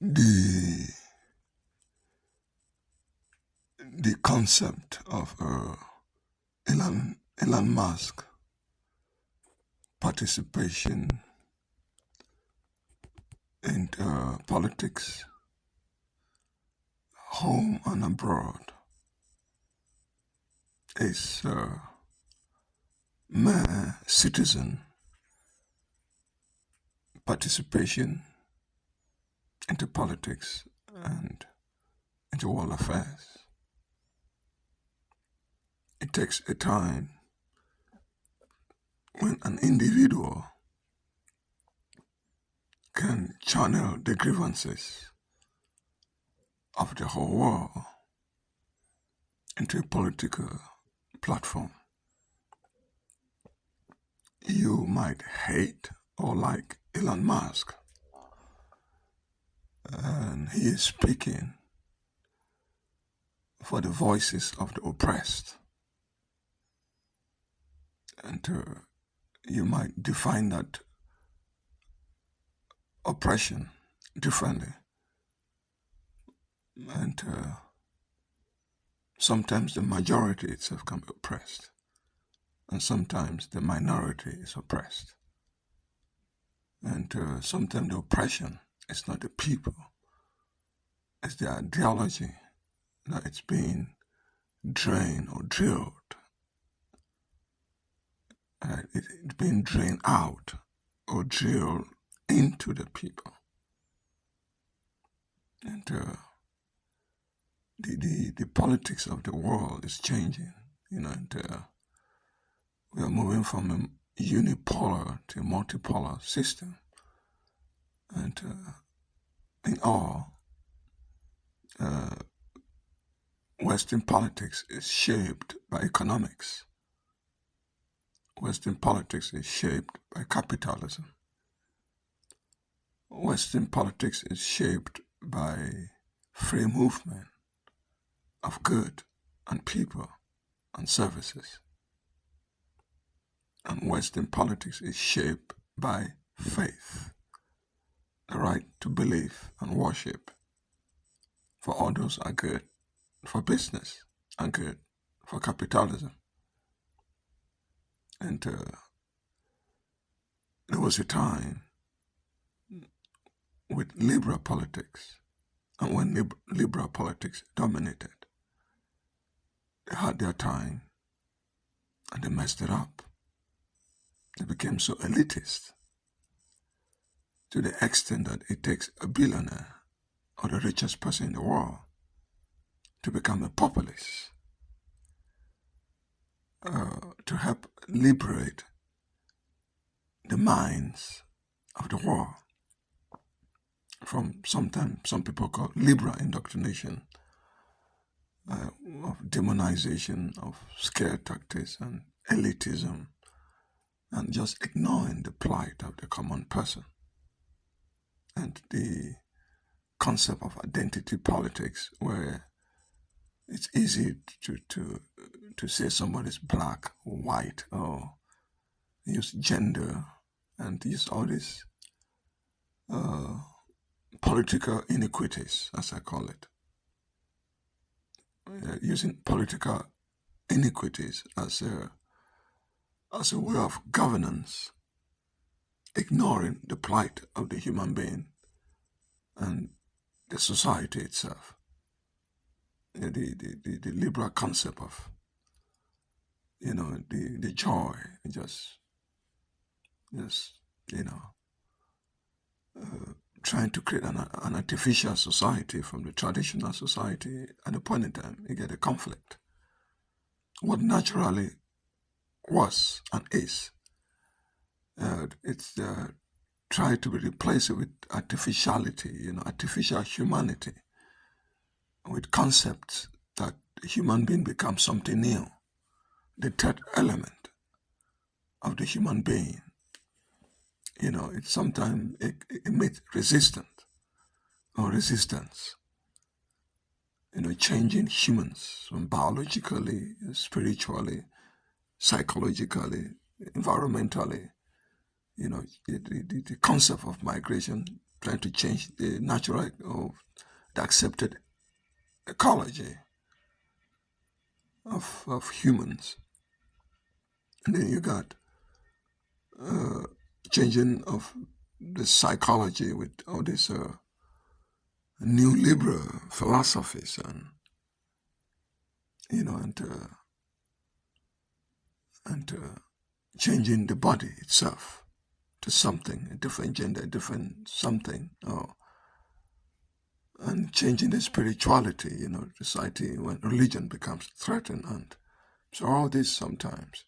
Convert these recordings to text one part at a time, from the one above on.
the the concept of Elon Musk participation in politics, home and abroad, is mere citizen participation into politics and into world affairs. It takes a time when an individual can channel the grievances of the whole world into a political platform. You might hate or like Elon Musk, and he is speaking for the voices of the oppressed. And you might define that oppression differently. And sometimes the majority itself can be oppressed, and sometimes the minority is oppressed. And sometimes the oppression is not the people, it's the ideology that it's being drained or drilled. It's being drained out or drilled into the people. And the politics of the world is changing, and we are moving from a unipolar to a multipolar system. And in all, Western politics is shaped by economics. Western politics is shaped by capitalism. Western politics is shaped by free movement of good and people and services. And Western politics is shaped by faith, the right to believe and worship. For all those are good for business and good for capitalism. And there was a time with liberal politics, and when liberal politics dominated, they had their time and they messed it up. They became so elitist to the extent that it takes a billionaire or the richest person in the world to become a populist, to help liberate the minds of the world from sometimes some people call liberal indoctrination, of demonization, of scare tactics and elitism, and just ignoring the plight of the common person. And the concept of identity politics, where it's easy to say somebody's black or white, or use gender and use all these political iniquities, as I call it. Using political iniquities as a way of governance, ignoring the plight of the human being and the society itself. The liberal concept of, the joy, just trying to create an artificial society from the traditional society. At a point in time, you get a conflict. What naturally was and is, it's tried to be replaced with artificiality, artificial humanity, with concepts that the human being becomes something new, the third element of the human being. It's sometimes it meets resistance, changing humans from biologically, spiritually, psychologically, environmentally. The concept of migration trying to change the natural or the accepted ecology of humans. And then you got changing of the psychology with all these new liberal philosophies, and and changing the body itself to something, a different gender, a different something, and changing the spirituality, society when religion becomes threatened. And so all this sometimes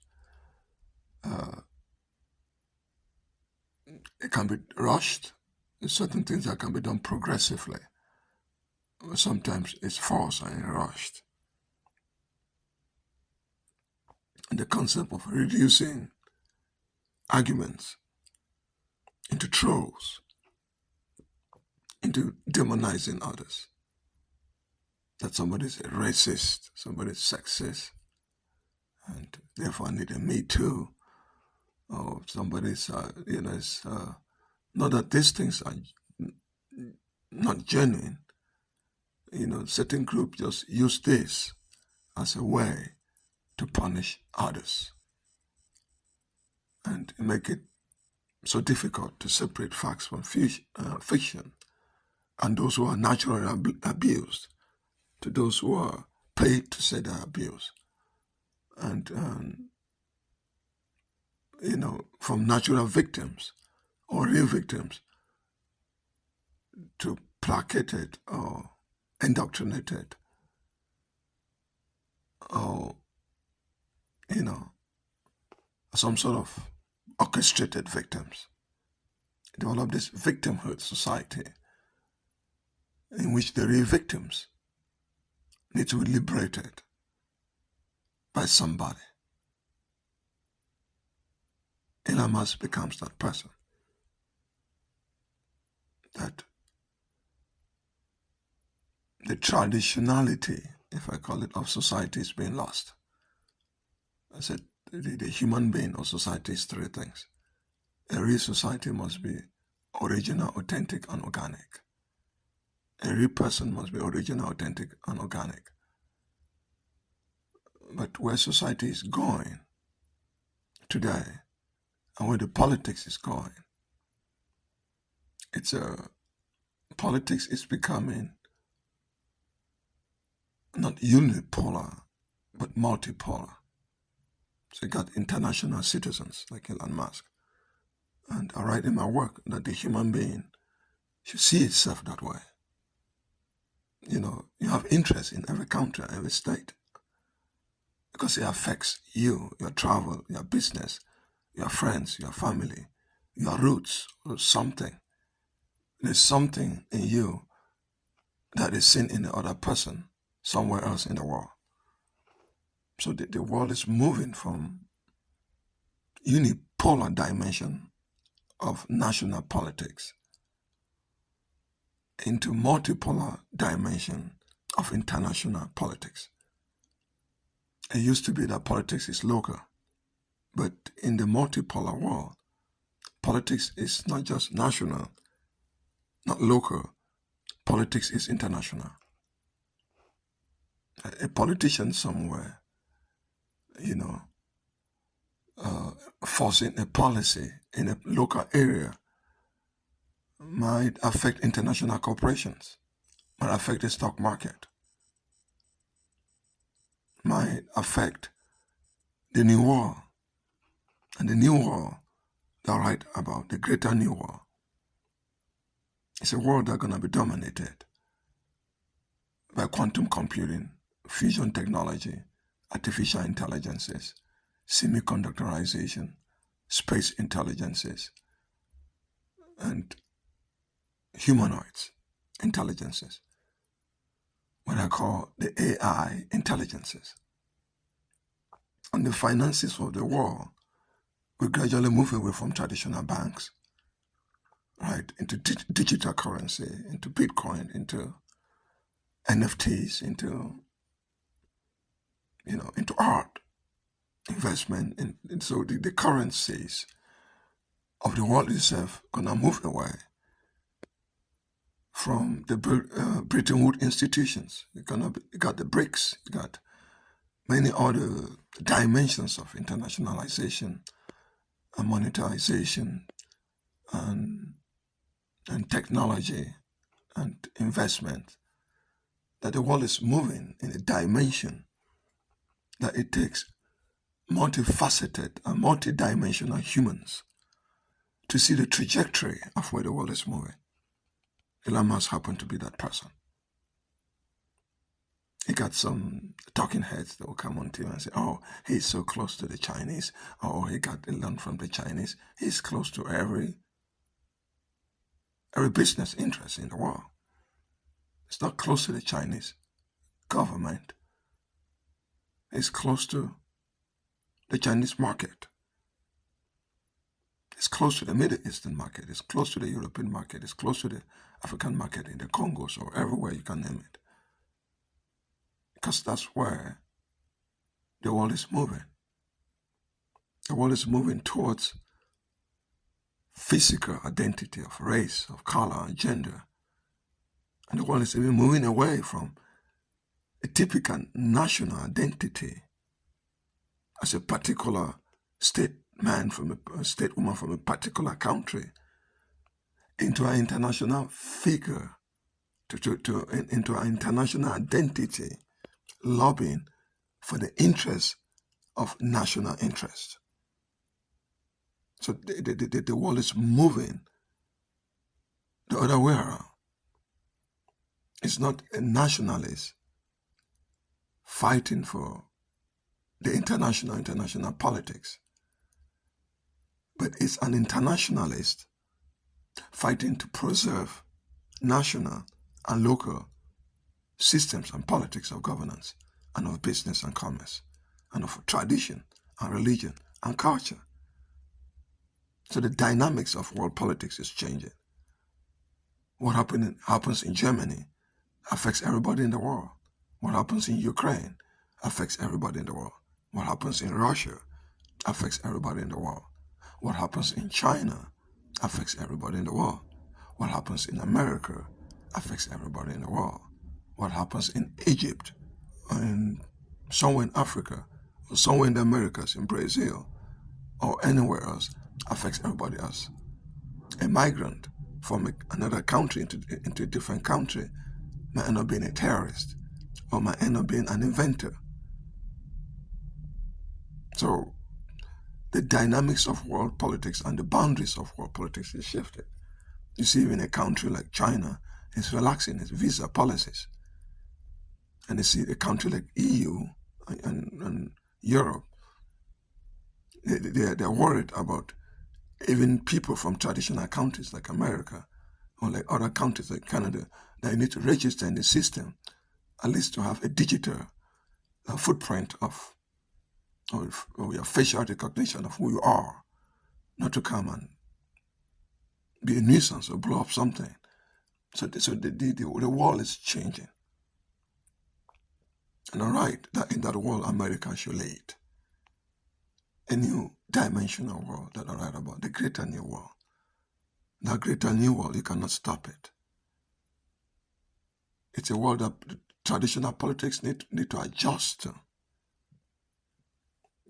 it can be rushed. There's certain things that can be done progressively. Sometimes it's forced and rushed. And the concept of reducing arguments into trolls, into demonizing others. That somebody's a racist, somebody's sexist, and therefore need a Me Too, or somebody's, it's not that these things are not genuine. Certain groups just use this as a way to punish others and make it so difficult to separate facts from fiction, and those who are naturally abused to those who are paid to say they're abused. And, from natural victims or real victims to placated or indoctrinated or, some sort of orchestrated victims. Develop this victimhood society in which the real victims need to be liberated by somebody. Elon Musk becomes that person. That the traditionality, if I call it, of society is being lost. I said the human being or society is three things. A real society must be original, authentic, and organic. A real person must be original, authentic, and organic. But where society is going today, and where the politics is going, politics is becoming not unipolar, but multipolar. So you got international citizens like Elon Musk. And I write in my work that the human being should see itself that way. You have interest in every country, every state, because it affects you, your travel, your business, your friends, your family, your roots, or something. There's something in you that is seen in the other person somewhere else in the world. So the world is moving from unipolar dimension of national politics into multipolar dimension of international politics. It used to be that politics is local, but in the multipolar world, politics is not just national, not local. Politics is international. A politician somewhere, forcing a policy in a local area might affect international corporations, might affect the stock market, might affect the new world. And the new world that I write about, the greater new world, it's a world that's going to be dominated by quantum computing, fusion technology, artificial intelligences, semiconductorization, space intelligences, and humanoids intelligences, what I call the AI intelligences. And the finances of the world will gradually move away from traditional banks, right, into digital currency, into Bitcoin, into NFTs, into art, investment. And so the currencies of the world itself gonna move away from the Bretton Woods institutions. You got the BRICS. You got many other dimensions of internationalization and monetization and technology and investment, that the world is moving in a dimension that it takes multifaceted and multidimensional humans to see the trajectory of where the world is moving. Elon Musk happened to be that person. He got some talking heads that will come on to him and say, oh, he's so close to the Chinese. Oh, he got Elon from the Chinese. He's close to every business interest in the world. It's not close to the Chinese government. It's close to the Chinese market. It's close to the Middle Eastern market. It's close to the European market. It's close to the African market in the Congos or everywhere you can name it. Because that's where the world is moving. The world is moving towards physical identity of race, of color, and gender. And the world is even moving away from a typical national identity as a particular state man from a state woman from a particular country into an international figure, into an international identity, lobbying for the interests of national interest. So the world is moving the other way around. It's not a nationalist fighting for the international politics, but it's an internationalist fighting to preserve national and local systems and politics of governance and of business and commerce and of tradition and religion and culture. So the dynamics of world politics is changing. What happens in Germany affects everybody in the world. What happens in Ukraine affects everybody in the world. What happens in Russia affects everybody in the world. What happens in China affects everybody in the world. What happens in America affects everybody in the world. What happens in Egypt, and somewhere in Africa, or somewhere in the Americas, in Brazil, or anywhere else, affects everybody else. A migrant from another country into a different country might end up being a terrorist or might end up being an inventor. So the dynamics of world politics and the boundaries of world politics is shifted. You see, even a country like China is relaxing its visa policies. And you see a country like EU and Europe, they're worried about even people from traditional countries like America or like other countries like Canada, that you need to register in the system, at least to have a digital footprint of your facial recognition of who you are, not to come and be a nuisance or blow up something. So the world is changing. And all right, that in that world, America should lead. A new dimensional world that I write about, the greater new world. That greater new world, you cannot stop it. It's a world that traditional politics need to adjust to.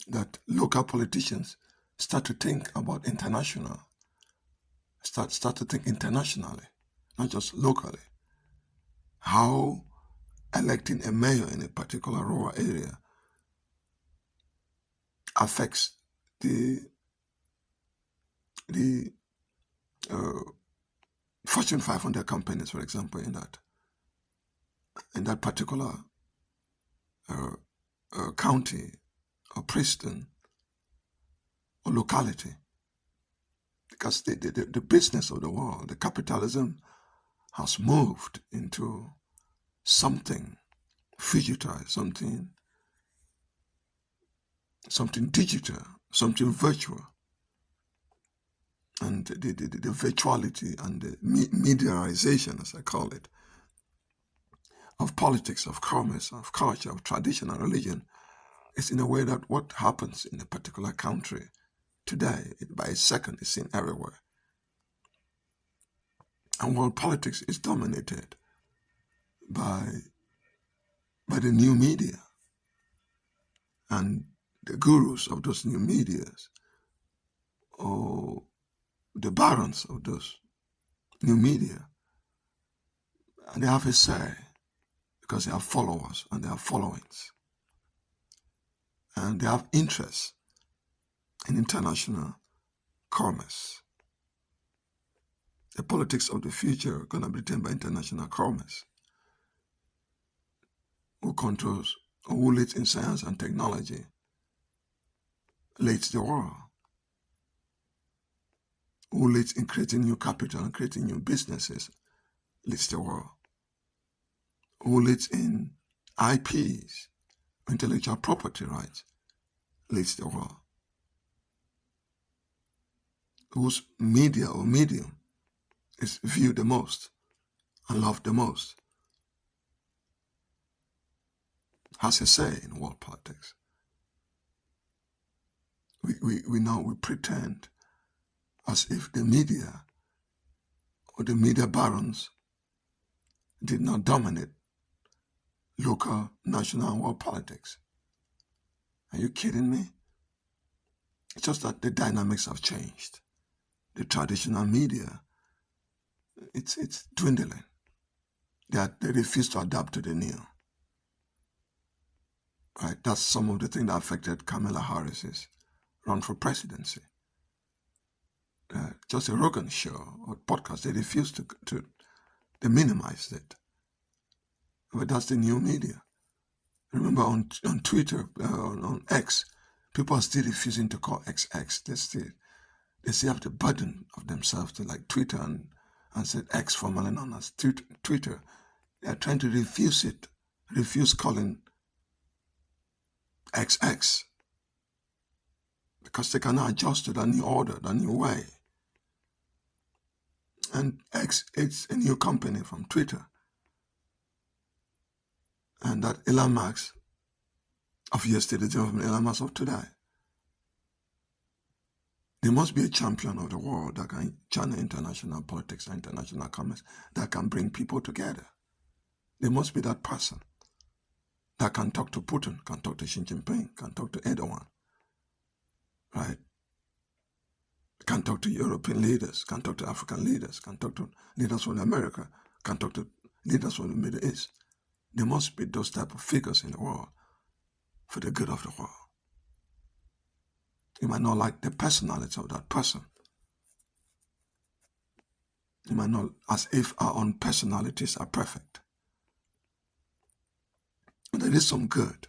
That local politicians start to think about international, start to think internationally, not just locally. How electing a mayor in a particular rural area affects the Fortune 500 companies, for example, in that particular county or Preston or locality. Because the business of the world, the capitalism, has moved into something digitized, something digital, something virtual. And the virtuality and the medialization, as I call it, of politics, of commerce, of culture, of tradition and religion, is in a way that what happens in a particular country today, by a second, is seen everywhere. And world politics is dominated by the new media and the gurus of those new medias, or the barons of those new media. And they have a say because they have followers and they have followings. And they have interests in international commerce. The politics of the future are going to be determined by international commerce. Who controls or who leads in science and technology leads the world. Who leads in creating new capital and creating new businesses leads the world. Who leads in IPs, intellectual property rights, leads the world. Whose media or medium is viewed the most and loved the most has a say in world politics. We pretend as if the media or the media barons did not dominate local, national, and world politics. Are you kidding me? It's just that the dynamics have changed. The traditional media, it's dwindling. They refuse to adapt to the new. Right? That's some of the things that affected Kamala Harris's run for presidency. Just a Rogan show or podcast, they refused they minimized it. But that's the new media. Remember on Twitter, on X, people are still refusing to call X X. They still have the burden of themselves to like Twitter and said X, formerly known as Twitter. They are trying to refuse calling XX, because they cannot adjust to that new order, that new way. And X, it's a new company from Twitter. And that Elon Musk of yesterday, the Elon Musk of today. There must be a champion of the world that can channel international politics and international commerce, that can bring people together. There must be that person that can talk to Putin, can talk to Xi Jinping, can talk to Erdogan, right? Can talk to European leaders, can talk to African leaders, can talk to leaders from America, can talk to leaders from the Middle East. There must be those type of figures in the world for the good of the world. You might not like the personality of that person. You might not, as if our own personalities are perfect. But there is some good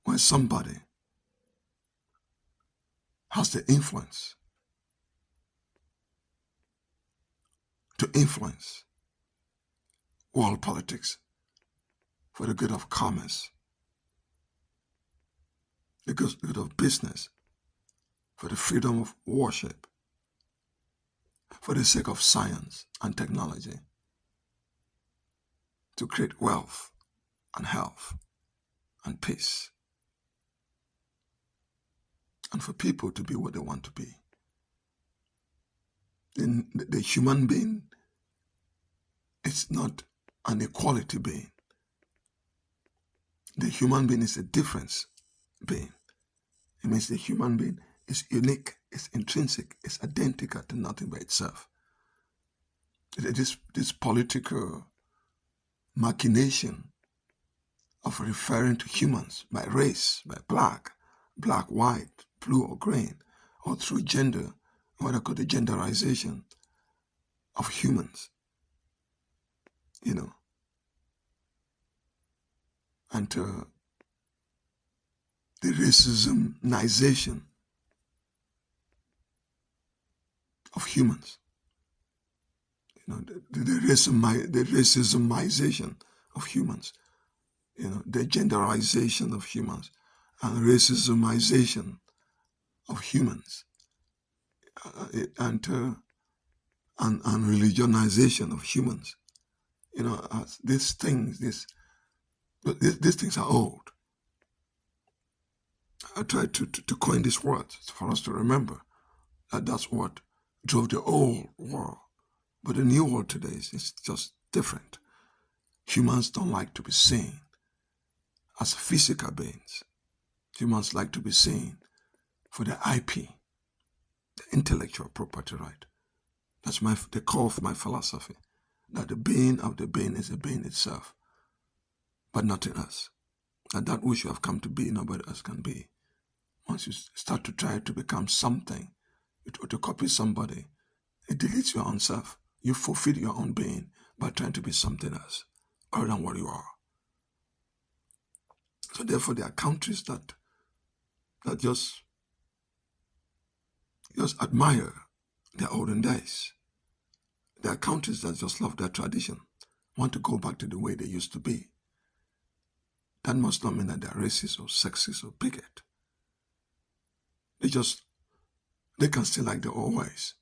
when somebody has the influence to influence world politics for the good of commerce, the good of business, for the freedom of worship, for the sake of science and technology, to create wealth and health and peace, and for people to be what they want to be. The human being is not an equality being. The human being is a difference being. It means the human being is unique, is intrinsic, is identical to nothing by itself. This political machination of referring to humans by race, by black, white, blue or green, or through gender, what I call the genderization of humans, and the racismization of humans, the racismization of humans, the genderization of humans, and racismization of humans, and religionization of humans. These things are old. I try to coin these words for us to remember that that's what drove the old world. But the new world today is just different. Humans don't like to be seen as physical beings. Humans like to be seen for the IP, the intellectual property right. That's the core of my philosophy, that the being of the being is a being itself, but nothing else. That which you have come to be, nobody else can be. Once you start to try to become something, to copy somebody, it deletes your own self. You forfeit your own being by trying to be something else other than what you are. So therefore, there are countries that just admire their olden days. There are countries that just love their tradition, want to go back to the way they used to be. That must not mean that they're racist or sexist or bigot. They can still like the old ways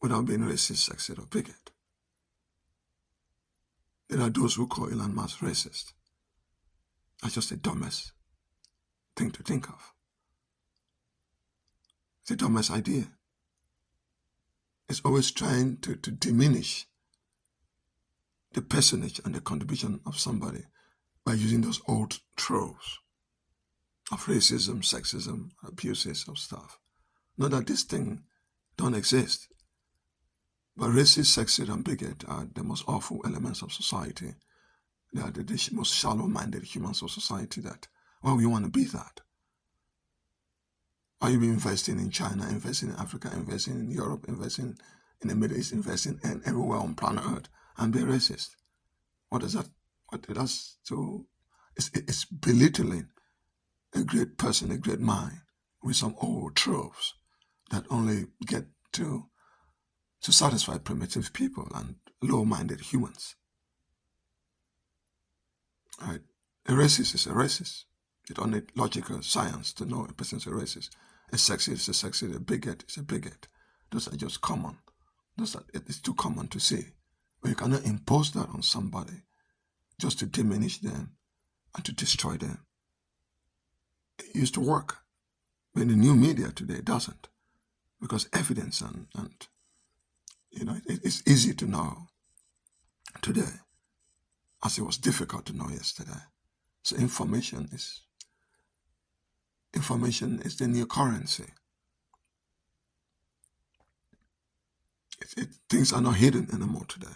without being racist, sexist, or bigot. There are those who call Elon Musk racist. That's just the dumbest thing to think of. It's the dumbest idea. It's always trying to diminish the personage and the contribution of somebody by using those old tropes of racism, sexism, abuses of stuff. Not that this thing don't exist, but racist, sexist, and bigot are the most awful elements of society. They are the most shallow-minded humans of society that, why would you want to be that? Why you be investing in China, investing in Africa, investing in Europe, investing in the Middle East, investing in everywhere on planet Earth and be racist? What is that? It's belittling a great person, a great mind with some old tropes that only get to satisfy primitive people and low-minded humans. Right? A racist is a racist. You don't need logical science to know a person's a racist. A sexist is a sexist. A bigot is a bigot. Those are just common. It's too common to see. But you cannot impose that on somebody just to diminish them and to destroy them. It used to work. But in the new media today, it doesn't. Because evidence and it's easy to know today as it was difficult to know yesterday. So information is the new currency. Things are not hidden anymore today.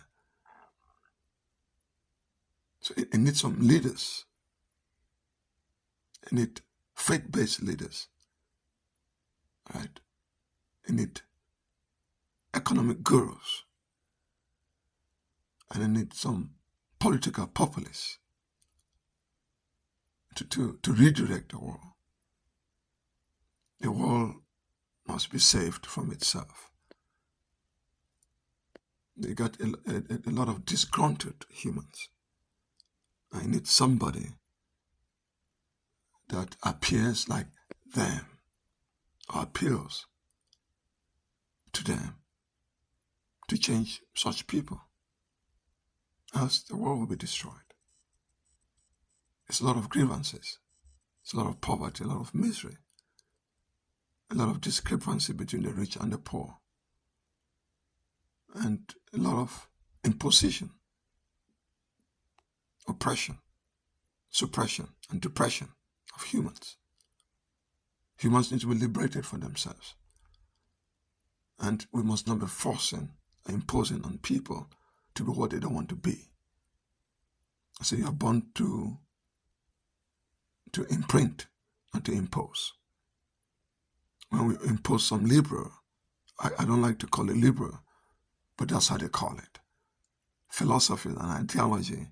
So it needs some leaders. It needs faith-based leaders. Right? It needs economic gurus. And it needs some political populists to redirect the world. The world must be saved from itself. They got a lot of disgruntled humans. I need somebody that appears like them or appeals to them to change such people, else the world will be destroyed. It's a lot of grievances. It's a lot of poverty, a lot of misery, a lot of discrepancy between the rich and the poor, and a lot of imposition, oppression, suppression, and depression of humans. Humans need to be liberated from themselves. And we must not be forcing or imposing on people to be what they don't want to be. So you are born to imprint and to impose. When we impose some liberal, I don't like to call it liberal, but that's how they call it. Philosophy and ideology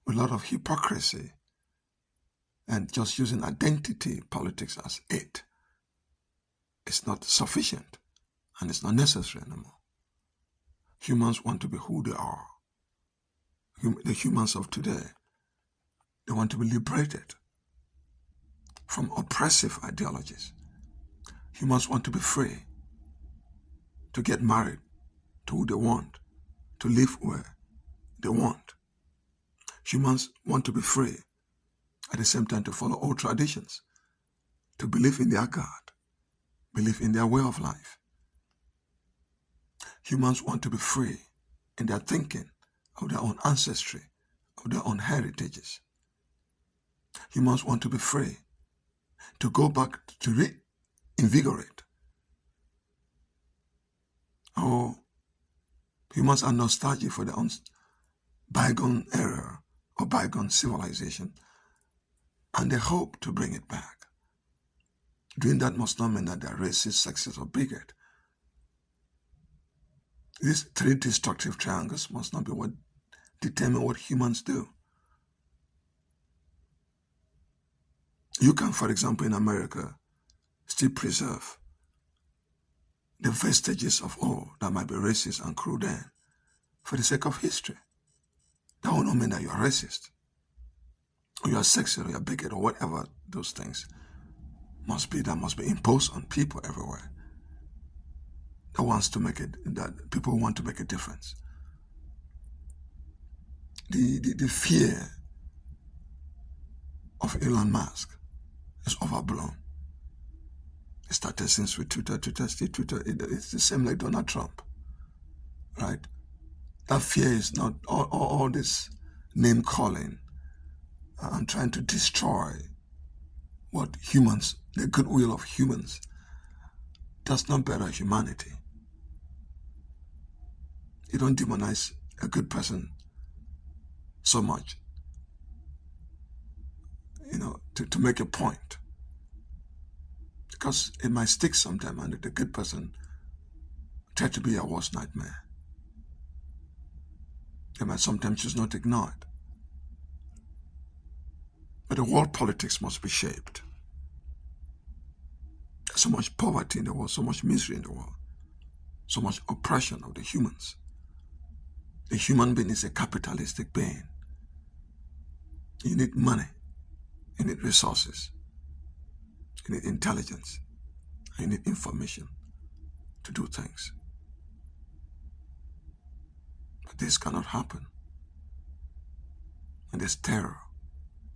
with a lot of hypocrisy and just using identity politics as it. It's not sufficient and it's not necessary anymore. Humans want to be who they are. The humans of today, they want to be liberated from oppressive ideologies. Humans want to be free, to get married to who they want, to live where they want. Humans want to be free, at the same time to follow old traditions, to believe in their God, believe in their way of life, Humans want to be free in their thinking of their own ancestry, of their own heritages. Humans want to be free to go back to reinvigorate. Oh, humans are nostalgic for their own bygone era or bygone civilization, and they hope to bring it back. Doing that must not mean that they are racist, sexist, or bigot. These three destructive triangles must not be what determine what humans do. You can, for example, in America, still preserve the vestiges of all that might be racist and cruel then for the sake of history. That will not mean that you are racist, or you are sexist, or you are bigot, or whatever those things must be that must be imposed on people everywhere. That people want to make a difference. The fear of Elon Musk is overblown. It started since with Twitter. It's the same like Donald Trump, right? That fear is not all this name calling and trying to destroy what humans, the goodwill of humans, does not better humanity. You don't demonize a good person so much, to make a point. Because it might stick sometime, and the good person try to be your worst nightmare. They might sometimes just not ignore it. But the world politics must be shaped. There's so much poverty in the world, so much misery in the world, so much oppression of the humans. The human being is a capitalistic being. You need money, you need resources, you need intelligence, you need information to do things. But this cannot happen when there's terror,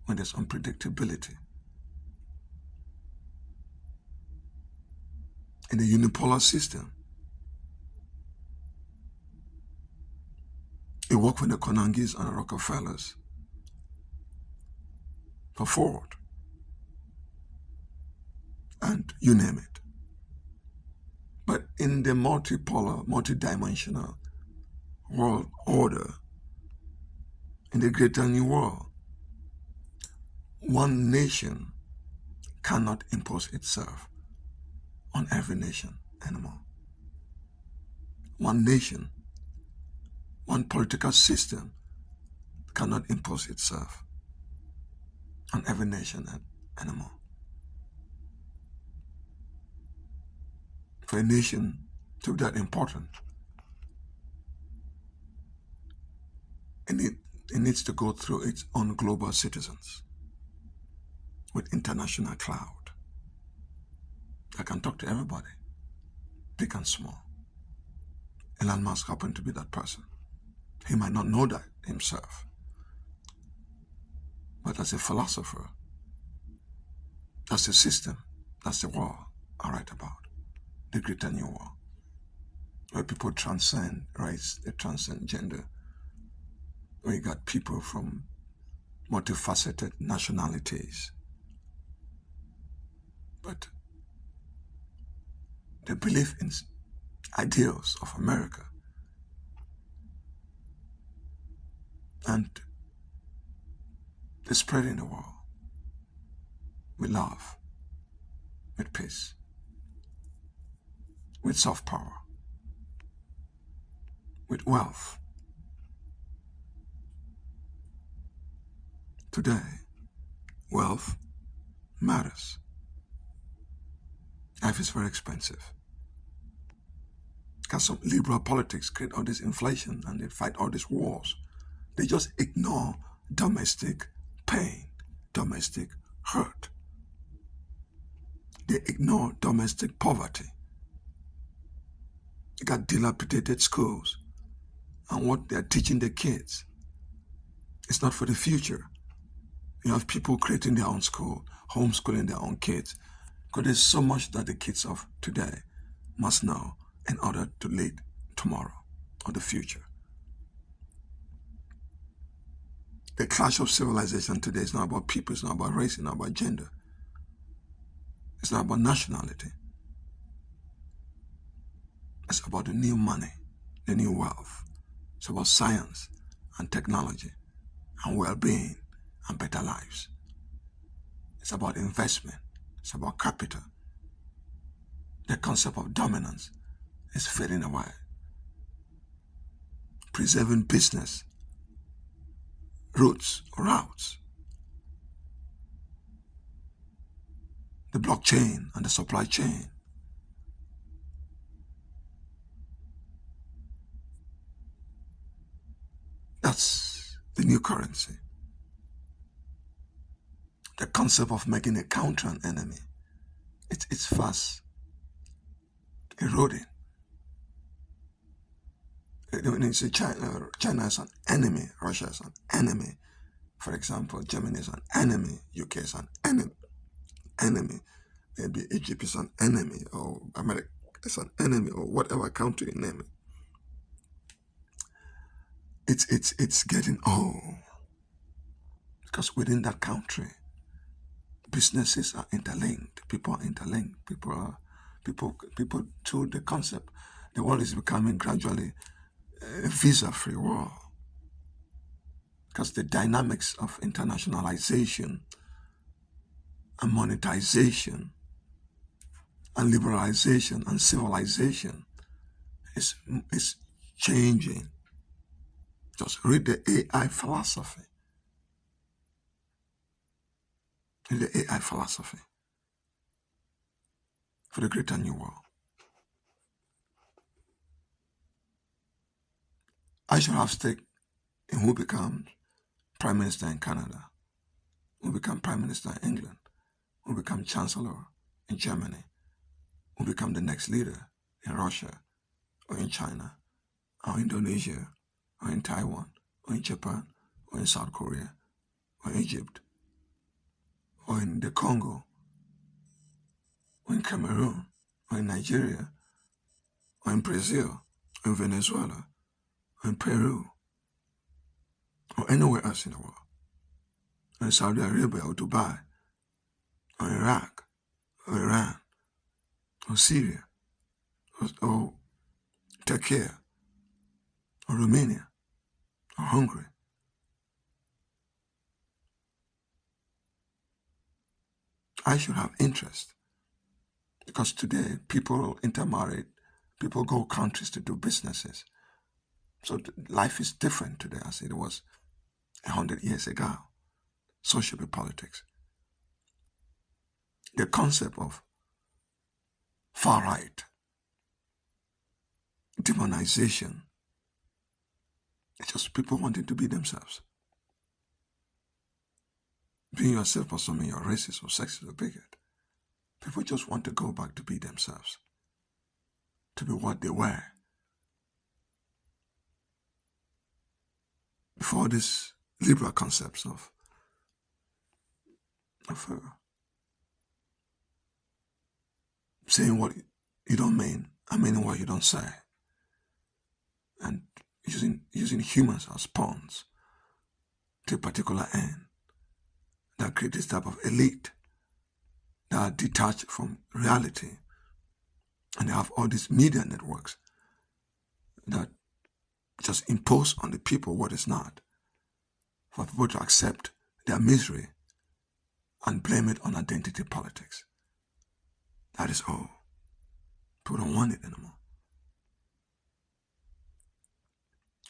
when there's unpredictability. In the unipolar system, it worked with the Konangis and the Rockefellers for Ford, and you name it. But in the multipolar, multidimensional world order, in the greater new world, one nation cannot impose itself on every nation anymore. One nation, one political system cannot impose itself on every nation anymore. For a nation to be that important, it needs to go through its own global citizens with international cloud that can talk to everybody, big and small. Elon Musk happened to be that person. He might not know that himself, but as a philosopher, that's the system, that's the world I write about, the greater new world, where people transcend race, they transcend gender, where you got people from multifaceted nationalities, but they believe in ideals of America, and they spread in the world with love, with peace, with soft power, with wealth. Today, wealth matters. Life is very expensive. Because some liberal politics create all this inflation and they fight all these wars. They just ignore domestic pain, domestic hurt. They ignore domestic poverty. You got dilapidated schools, and what they're teaching the kids is not for the future. You have people creating their own school, homeschooling their own kids, because there's so much that the kids of today must know in order to lead tomorrow or the future. The clash of civilization today is not about people, it's not about race, it's not about gender. It's not about nationality. It's about the new money, the new wealth. It's about science and technology and well-being and better lives. It's about investment. It's about capital. The concept of dominance is fading away. Preserving business routes. The blockchain and the supply chain. That's the new currency. The concept of making a counter an enemy. It's fast eroding. When you say China is an enemy, Russia is an enemy. For example, Germany is an enemy, UK is an enemy. Maybe Egypt is an enemy, or America is an enemy, or whatever country you name it. It's getting old. Because within that country, businesses are interlinked, people are interlinked, people through the concept, the world is becoming gradually a visa-free world. Because the dynamics of internationalization and monetization and liberalization and civilization is changing. Just read the AI philosophy. Read the AI philosophy for the greater new world. I should have stake in who becomes Prime Minister in Canada, who become Prime Minister in England, who become Chancellor in Germany, who become the next leader in Russia or in China or Indonesia or in Taiwan or in Japan or in South Korea or Egypt or in the Congo or in Cameroon or in Nigeria or in Brazil or in Venezuela or in Peru or anywhere else in the world, or in Saudi Arabia or Dubai or Iraq or Iran or Syria or Turkey or Romania or Hungary. I should have interest, because today people intermarry, people go countries to do businesses. So life is different today as it was 100 years ago. So should be politics. The concept of far right, demonization, it's just people wanting to be themselves. Being yourself doesn't mean you're racist or sexist or bigot. People just want to go back to be themselves, to be what they were. Before these liberal concepts of saying what you don't mean and meaning what you don't say, and using humans as pawns to a particular end, that create this type of elite that are detached from reality, and they have all these media networks that just impose on the people what is not, for people to accept their misery and blame it on identity politics. That is all. People don't want it anymore.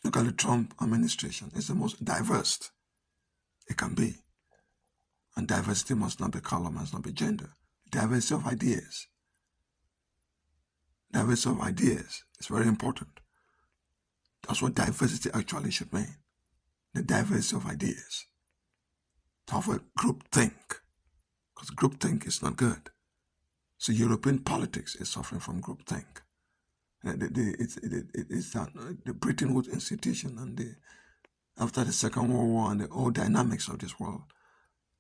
Look at the Trump administration. It's the most diverse it can be. And diversity must not be color, must not be gender. Diversity of ideas. Diversity of ideas is very important. That's what diversity actually should mean. The diversity of ideas. To have a group think. Because group think is not good. So European politics is suffering from group think. It's the Bretton Woods institution, and after the Second World War and the old dynamics of this world,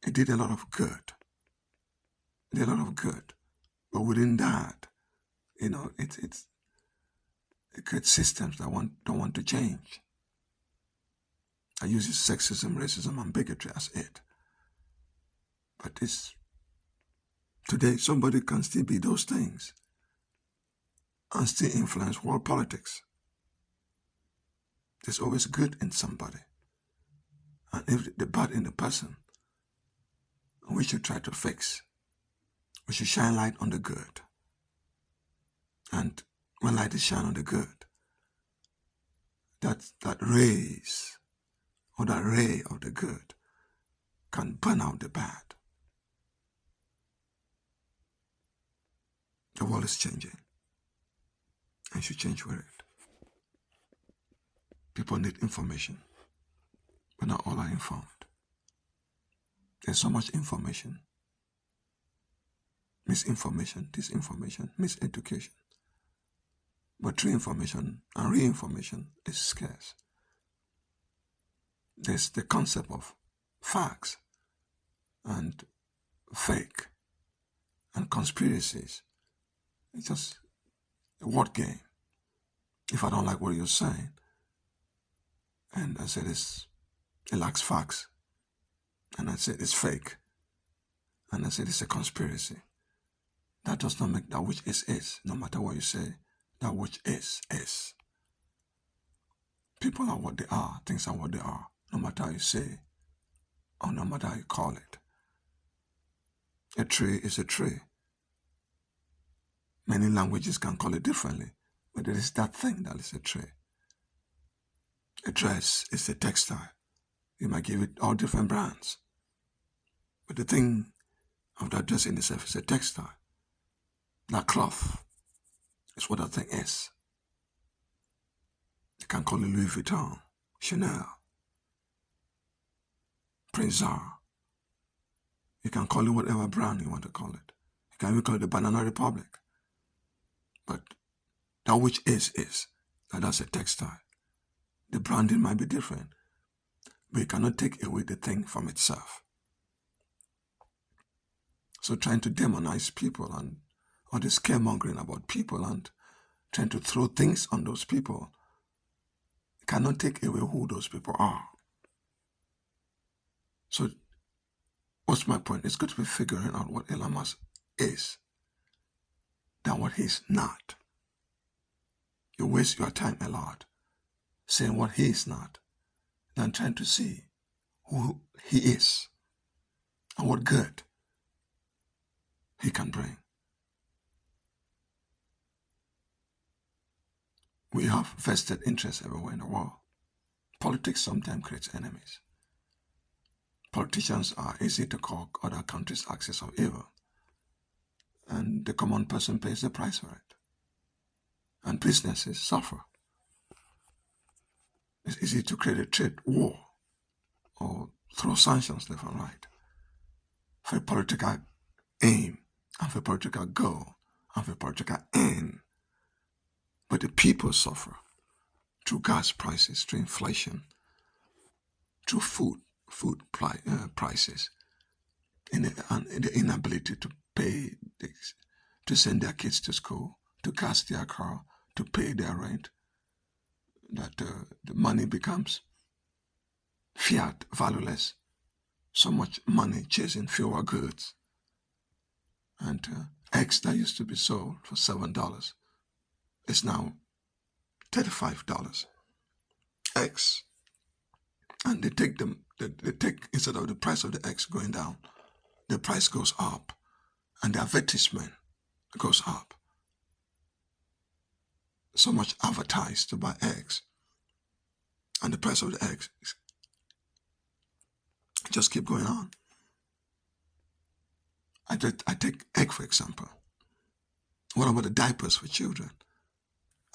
it did a lot of good. It did a lot of good. But within that, it's They create systems that don't want to change. I use sexism, racism, and bigotry as it. But today somebody can still be those things and still influence world politics. There's always good in somebody. And if the bad in the person, we should try to fix. We should shine light on the good. And when light is shined on the good, that rays or that ray of the good can burn out the bad. The world is changing and should change with it. People need information, but not all are informed. There's so much information, misinformation, disinformation, miseducation. But true information and re-information is scarce. There's the concept of facts and fake and conspiracies. It's just a word game. If I don't like what you're saying, and I said it lacks facts, and I said it's fake, and I said it's a conspiracy, that does not make that which is. No matter what you say, that which is. People are what they are, things are what they are, no matter how you say, or no matter how you call it. A tree is a tree. Many languages can call it differently, but there is that thing that is a tree. A dress is a textile. You might give it all different brands, but the thing of that dress in itself is a textile. That cloth is what that thing is. You can call it Louis Vuitton, Chanel, Prince ZAAR. You can call it whatever brand you want to call it. You can even call it the Banana Republic. But that which is, that's a textile. The branding might be different, but you cannot take away the thing from itself. So trying to demonize people and all this scaremongering about people and trying to throw things on those people cannot take away who those people are. So what's my point? It's good to be figuring out what Elon Musk is than what he's not. You waste your time a lot saying what he is not than trying to see who he is and what good he can bring. We have vested interests everywhere in the world. Politics sometimes creates enemies. Politicians are easy to call other countries' axis of evil, and the common person pays the price for it. And businesses suffer. It's easy to create a trade war or throw sanctions left and right for a political aim and for a political goal and for a political end. But the people suffer through gas prices, through inflation, through food prices, and the inability to pay, to send their kids to school, to gas their car, to pay their rent. That the money becomes fiat, valueless. So much money chasing fewer goods. And eggs that used to be sold for $7 is now $35. Eggs. And they take instead of the price of the eggs going down, the price goes up and the advertisement goes up. So much advertised to buy eggs, and the price of the eggs just keep going on. I take egg for example. What about the diapers for children?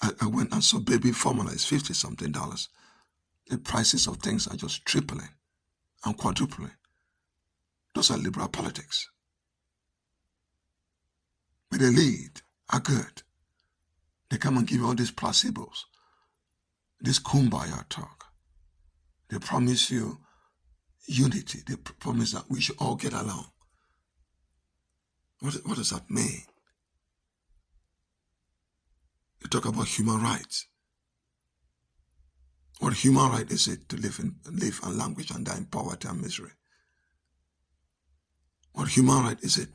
I went and saw baby formula is $50-something. The prices of things are just tripling and quadrupling. Those are liberal politics. But the lead are good. They come and give you all these placebos, this kumbaya talk. They promise you unity. They promise that we should all get along. What does that mean? We talk about human rights. What human right is it to live and language and die in poverty and misery? What human right is it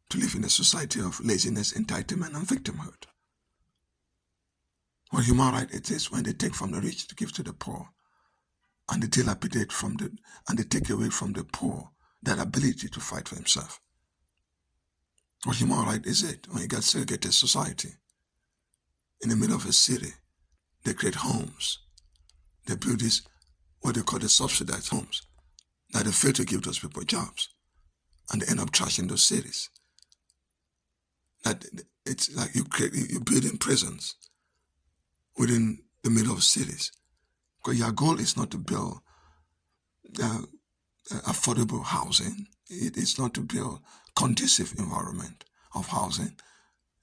to live in a society of laziness, entitlement, and victimhood? What human right it is when they take from the rich to give to the poor, and they dilapidate and they take away from the poor that ability to fight for himself? What human right is it when you get segregated society? In the middle of a city, they create homes. They build these, what they call the subsidized homes, that they fail to give those people jobs. And they end up trashing those cities. That it's like you're building prisons within the middle of cities. Because your goal is not to build affordable housing. It is not to build conducive environment of housing.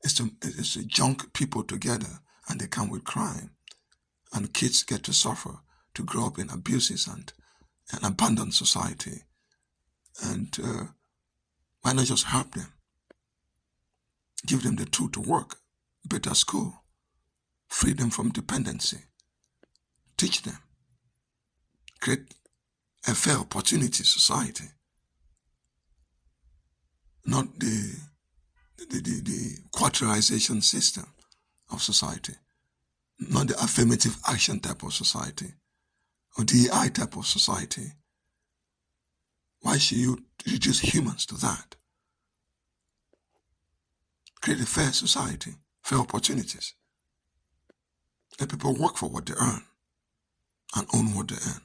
It's to junk people together, and they come with crime. And kids get to suffer, to grow up in abuses and an abandoned society. And why not just help them? Give them the tool to work, better school, free them from dependency, teach them, create a fair opportunity society, not the quarterization system of society, not the affirmative action type of society or DEI type of society. Why should you reduce humans to that? Create a fair society, fair opportunities. Let people work for what they earn and own what they earn,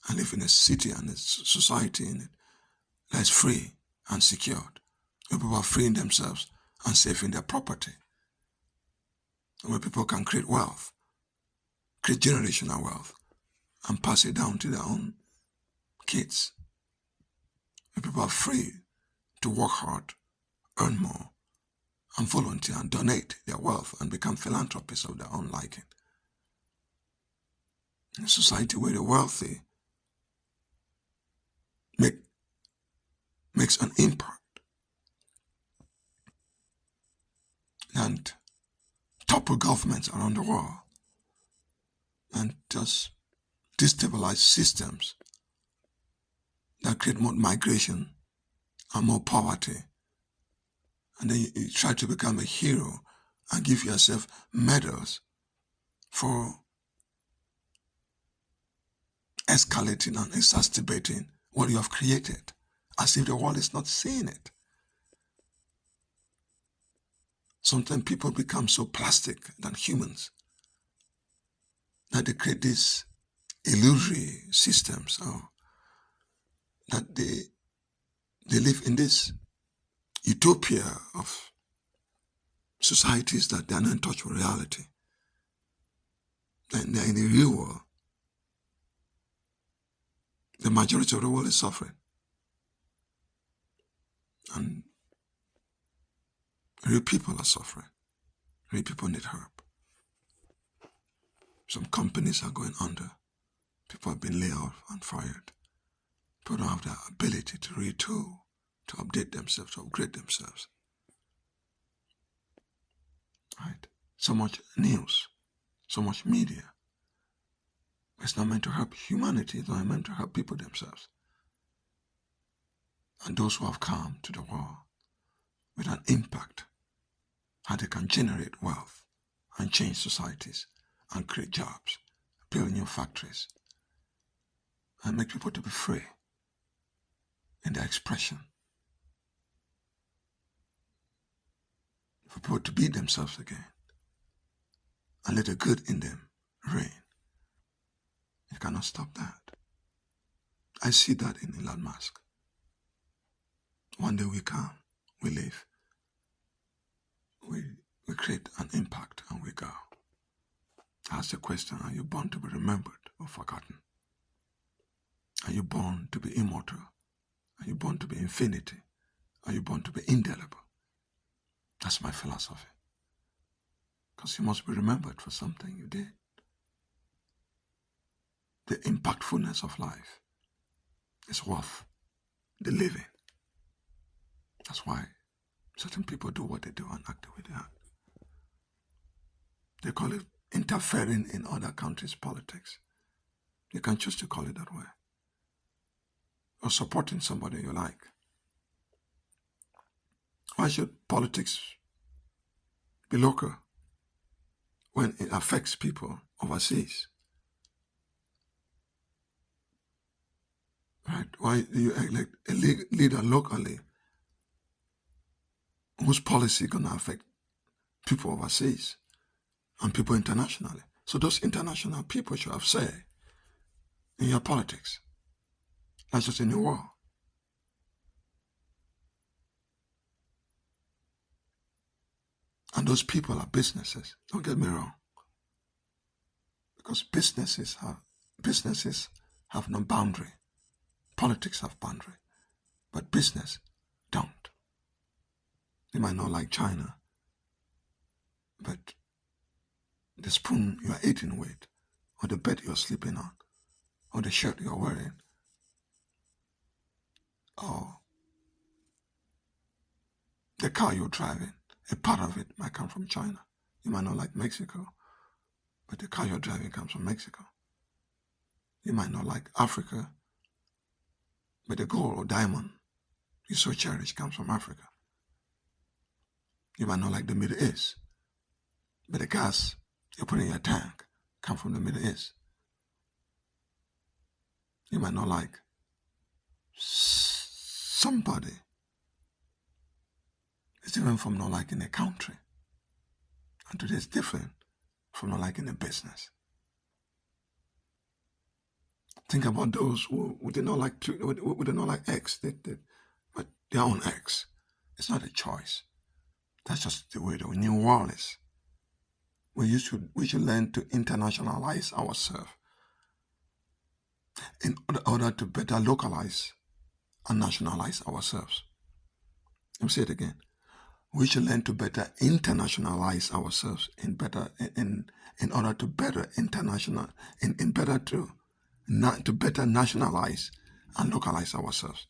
and live in a city and a society in it that is free and secured, where people are freeing themselves and saving their property, and where people can create wealth, create generational wealth, and pass it down to their own kids, where people are free to work hard, earn more, and volunteer and donate their wealth and become philanthropists of their own liking. In a society where the wealthy makes an impact and topple governments around the world and just destabilize systems that create more migration and more poverty. And then you try to become a hero and give yourself medals for escalating and exacerbating what you have created, as if the world is not seeing it. Sometimes people become so plastic than humans that they create these illusory systems, or that they live in this utopia of societies that they are not in touch with reality. And they're in the real world. The majority of the world is suffering. And real people are suffering. Real people need help. Some companies are going under. People have been laid off and fired. People don't have the ability to retool, to update themselves, to upgrade themselves. Right? So much news, so much media. It's not meant to help humanity. It's not meant to help people themselves. And those who have come to the world with an impact, how they can generate wealth and change societies and create jobs, build new factories, and make people to be free in their expression. For people to be themselves again and let the good in them reign. You cannot stop that. I see that in Elon Musk. One day we come, we live, we create an impact, and we go. Ask the question, are you born to be remembered or forgotten? Are you born to be immortal? Are you born to be infinity? Are you born to be indelible? That's my philosophy. Because you must be remembered for something you did. The impactfulness of life is worth the living. That's why certain people do what they do and act the way they act. They call it interfering in other countries' politics. You can choose to call it that way. Or supporting somebody you like. Why should politics be local when it affects people overseas? Right? Why do you elect a leader locally whose policy is going to affect people overseas and people internationally? So those international people should have say in your politics, not just in the world. And those people are businesses. Don't get me wrong. Because businesses have no boundary. Politics have boundary. But business don't. You might not like China, but the spoon you are eating with, or the bed you're sleeping on, or the shirt you're wearing, or the car you're driving, a part of it might come from China. You might not like Mexico, but the car you're driving comes from Mexico. You might not like Africa, but the gold or diamond you so cherish comes from Africa. You might not like the Middle East, but the gas you put in your tank comes from the Middle East. You might not like somebody. It's different from not liking a country. And today it's different from not liking a business. Think about those who did not like X, but their own X. It's not a choice. That's just the way the new world is. We should learn to internationalize ourselves in order to better localize and nationalize ourselves. Let me say it again. We should learn to better internationalize ourselves in order to better to better nationalize and localize ourselves.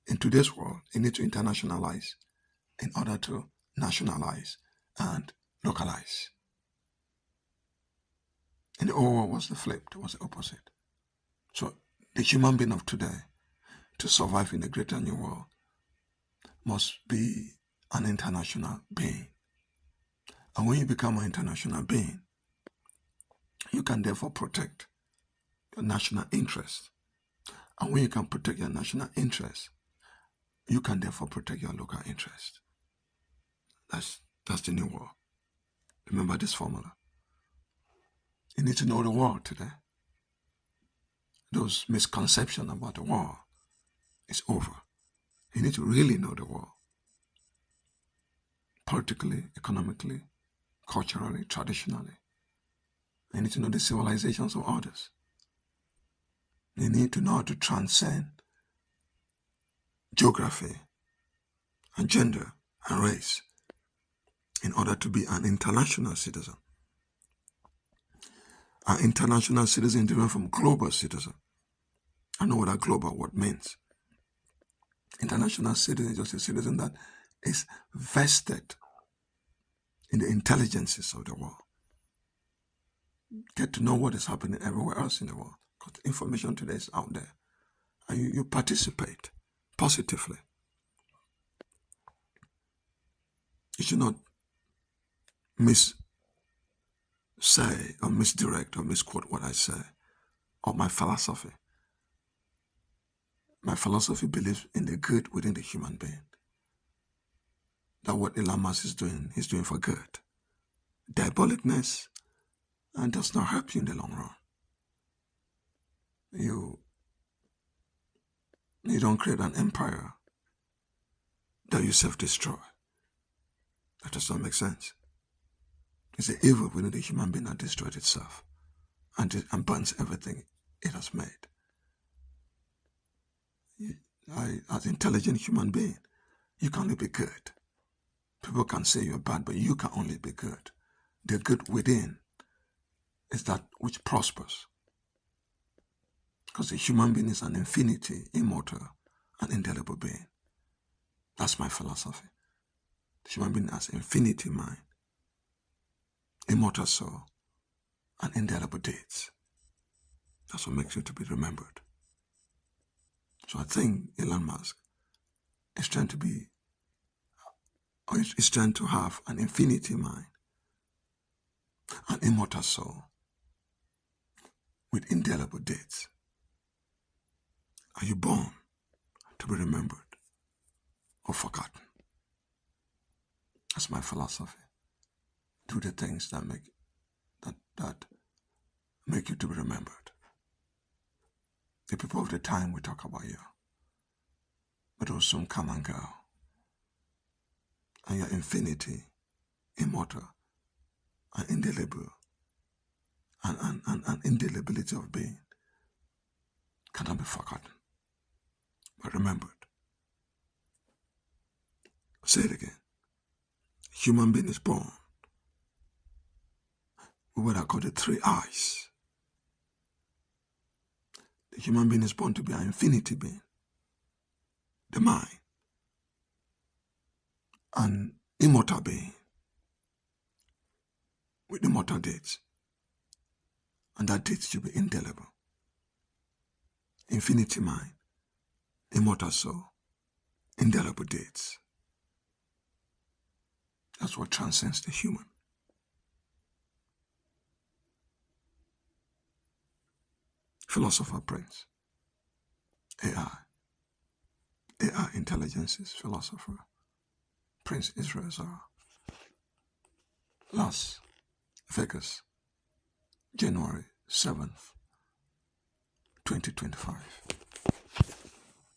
In today's world, you need to internationalize in order to nationalize and localize. In the old world was the flip, it was the opposite. So the human being of today, to survive in the greater new world, must be an international being. And when you become an international being, you can therefore protect your national interest. And when you can protect your national interest, you can therefore protect your local interest. That's the new world. Remember this formula. You need to know the world today. Those misconceptions about the world is over. You need to really know the world. Politically, economically, culturally, traditionally. You need to know the civilizations of others. You need to know how to transcend geography and gender and race in order to be an international citizen. An international citizen is different from global citizen. I know what a global word means. International citizen is just a citizen that is vested in the intelligences of the world. Get to know what is happening everywhere else in the world. Because the information today is out there. And you participate positively. You should not say or misdirect or misquote what I say or my philosophy. My philosophy believes in the good within the human being. That what Elon Musk is doing, he's doing for good. Diabolicness and does not help you in the long run. You don't create an empire that you self-destroy. That does not make sense. It's the evil within the human being that destroys itself and burns everything it has made. As an intelligent human being, you can only be good. People can say you're bad, but you can only be good. The good within is that which prospers. Because the human being is an infinity, immortal, and indelible being. That's my philosophy. The human being has infinity mind. immortal soul, and indelible dates. That's what makes you to be remembered. So I think Elon Musk is trying to be, or is trying to have an infinity mind, an immortal soul, with indelible dates. Are you born to be remembered or forgotten? That's my philosophy. Do the things that make you to be remembered. The people of the time will talk about you, but it will soon come and go. And your infinity, immortal, and indelible, and indelibility of being cannot be forgotten, but remembered. Say it again. Human being is born with what I call the three eyes. The human being is born to be an infinity being, the mind, an immortal being with immortal dates, and that date should be indelible. Infinity mind, immortal soul, indelible dates. That's what transcends the human. Philosopher Prince, AI intelligences, philosopher Prince Israel ZAAR. Las Vegas, January 7th, 2025.